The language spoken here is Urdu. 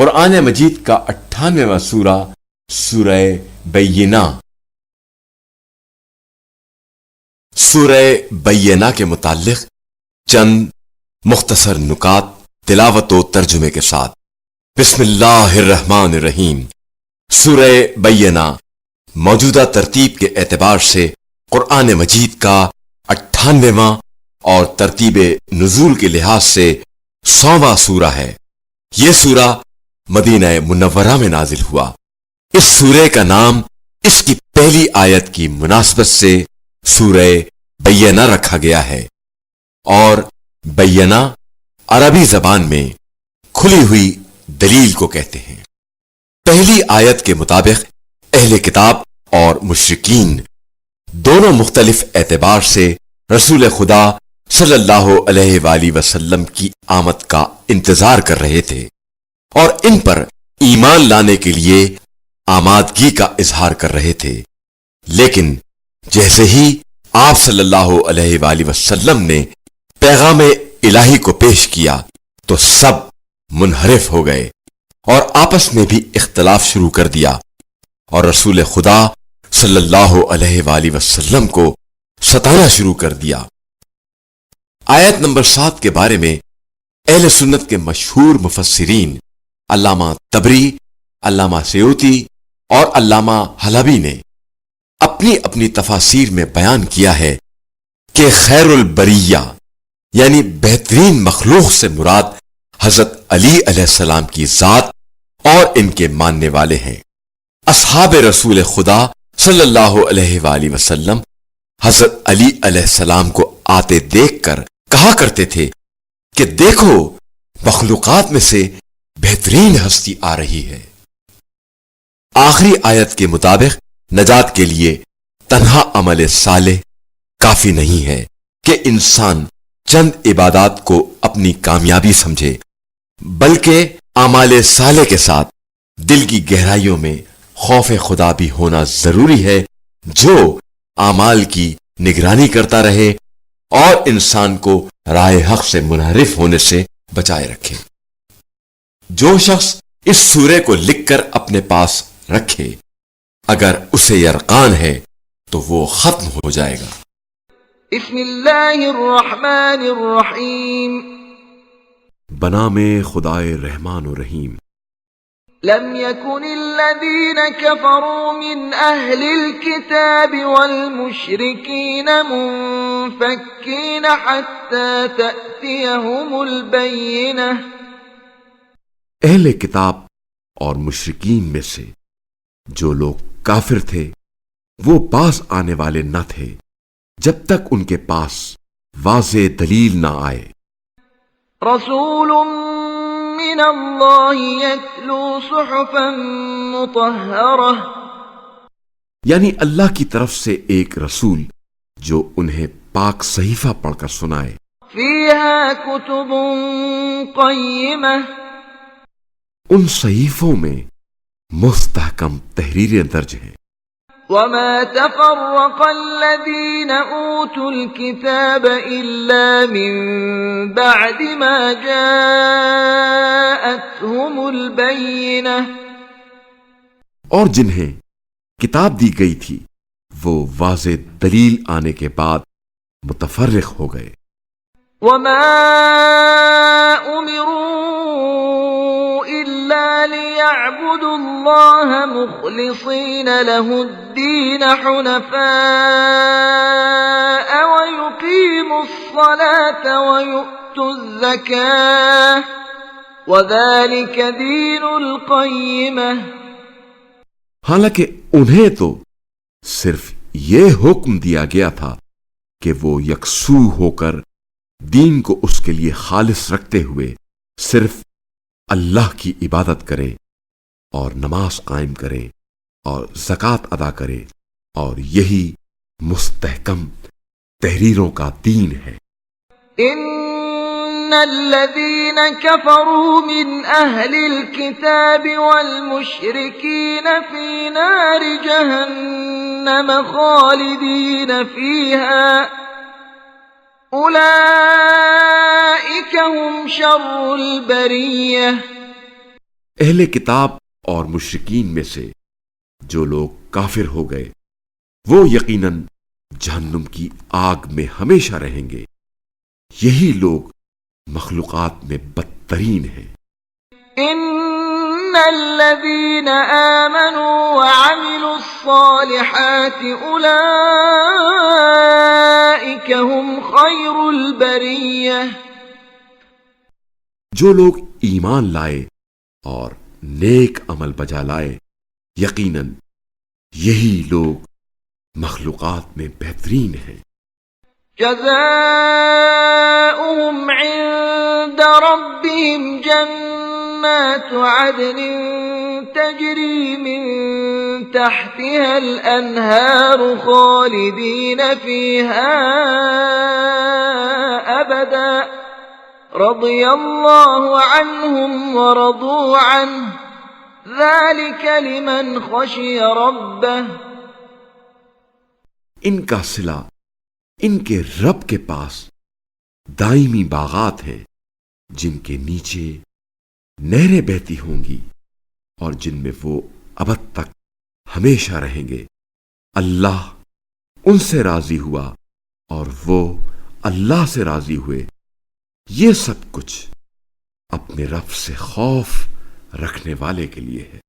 قرآن مجید کا 98واں سورہ سورہ بینہ۔ سورہ بینہ کے متعلق چند مختصر نکات تلاوت و ترجمے کے ساتھ۔ بسم اللہ الرحمن الرحیم۔ سورہ بینہ موجودہ ترتیب کے اعتبار سے قرآن مجید کا 98واں اور ترتیب نزول کے لحاظ سے 100واں سورہ ہے۔ یہ سورہ مدینہ منورہ میں نازل ہوا۔ اس سورہ کا نام اس کی پہلی آیت کی مناسبت سے سورہ بینہ رکھا گیا ہے، اور بینہ عربی زبان میں کھلی ہوئی دلیل کو کہتے ہیں۔ پہلی آیت کے مطابق اہل کتاب اور مشرکین دونوں مختلف اعتبار سے رسول خدا صلی اللہ علیہ وآلہ وسلم کی آمد کا انتظار کر رہے تھے اور ان پر ایمان لانے کے لیے آمادگی کا اظہار کر رہے تھے، لیکن جیسے ہی آپ صلی اللہ علیہ وآلہ وسلم نے پیغام الہی کو پیش کیا تو سب منحرف ہو گئے اور آپس میں بھی اختلاف شروع کر دیا، اور رسول خدا صلی اللہ علیہ وآلہ وسلم کو ستانا شروع کر دیا۔ آیت نمبر 7 کے بارے میں اہل سنت کے مشہور مفسرین علامہ طبری، علامہ سیوطی اور علامہ حلبی نے اپنی اپنی تفاسیر میں بیان کیا ہے کہ خیر البریہ یعنی بہترین مخلوق سے مراد حضرت علی علیہ السلام کی ذات اور ان کے ماننے والے ہیں۔ اصحاب رسول خدا صلی اللہ علیہ وآلہ وسلم حضرت علی علیہ السلام کو آتے دیکھ کر کہا کرتے تھے کہ دیکھو مخلوقات میں سے بہترین ہستی آ رہی ہے۔ آخری آیت کے مطابق نجات کے لیے تنہا عمل صالح کافی نہیں ہے کہ انسان چند عبادات کو اپنی کامیابی سمجھے، بلکہ اعمال صالح کے ساتھ دل کی گہرائیوں میں خوف خدا بھی ہونا ضروری ہے، جو اعمال کی نگرانی کرتا رہے اور انسان کو راہ حق سے منحرف ہونے سے بچائے رکھے۔ جو شخص اس سورے کو لکھ کر اپنے پاس رکھے، اگر اسے یرقان ہے تو وہ ختم ہو جائے گا۔ بسم اللہ الرحمن الرحیم۔ بنام خدائے رحمان و رحیم۔ لم يكن الذين كفروا من أهل الكتاب والمشركين منفكين حتى تأتيهم البينة۔ اہل کتاب اور مشرکین میں سے جو لوگ کافر تھے وہ باز آنے والے نہ تھے جب تک ان کے پاس واضح دلیل نہ آئے۔ رسول من اللہ یتلو صحفا مطہرہ، یعنی اللہ کی طرف سے ایک رسول جو انہیں پاک صحیفہ پڑھ کر سنائے۔ فیہا کتب قیمہ، ان صحیفوں میں مستحکم تحریریں درج ہیں۔ وما تفرق الذين اوتوا الكتاب الا من بعد ما جاءتهم البينة، اور جنہیں کتاب دی گئی تھی وہ واضح دلیل آنے کے بعد متفرق ہو گئے۔ وما امروا الا ليعبدوا الله مخلصين له الدين حنفاء ويقيموا الصلاة ويؤتوا الزكاة وذلك دين القيمة۔ حالانکہ انہیں تو صرف یہ حکم دیا گیا تھا کہ وہ یکسو ہو کر دین کو اس کے لیے خالص رکھتے ہوئے صرف اللہ کی عبادت کرے اور نماز قائم کرے اور زکوٰۃ ادا کرے، اور یہی مستحکم تحریروں کا دین ہے۔ ان الذين كفروا من اهل الكتاب والمشركين في نار جهنم خالدين فيها اولئك هم شر البرية۔ اہل کتاب اور مشرکین میں سے جو لوگ کافر ہو گئے وہ یقیناً جہنم کی آگ میں ہمیشہ رہیں گے، یہی لوگ مخلوقات میں بدترین ہیں۔ ان الذين آمنوا وعملوا الصالحات اولئك هم خير البرية، جو لوگ ایمان لائے اور نیک عمل بجا لائے یقیناً یہی لوگ مخلوقات میں بہترین ہیں۔ جزاؤهم عند ربهم جنات عدن تجري من تحتها الأنهار خالدين فيها أبدا رضي الله عنهم ورضوا عنه ذلك لمن خشي ربه۔ ان کا صلہ ان کے رب کے پاس دائمی باغات ہیں جن کے نیچے نہریں بہتی ہوں گی اور جن میں وہ ابد تک ہمیشہ رہیں گے۔ اللہ ان سے راضی ہوا اور وہ اللہ سے راضی ہوئے، یہ سب کچھ اپنے رب سے خوف رکھنے والے کے لیے ہے۔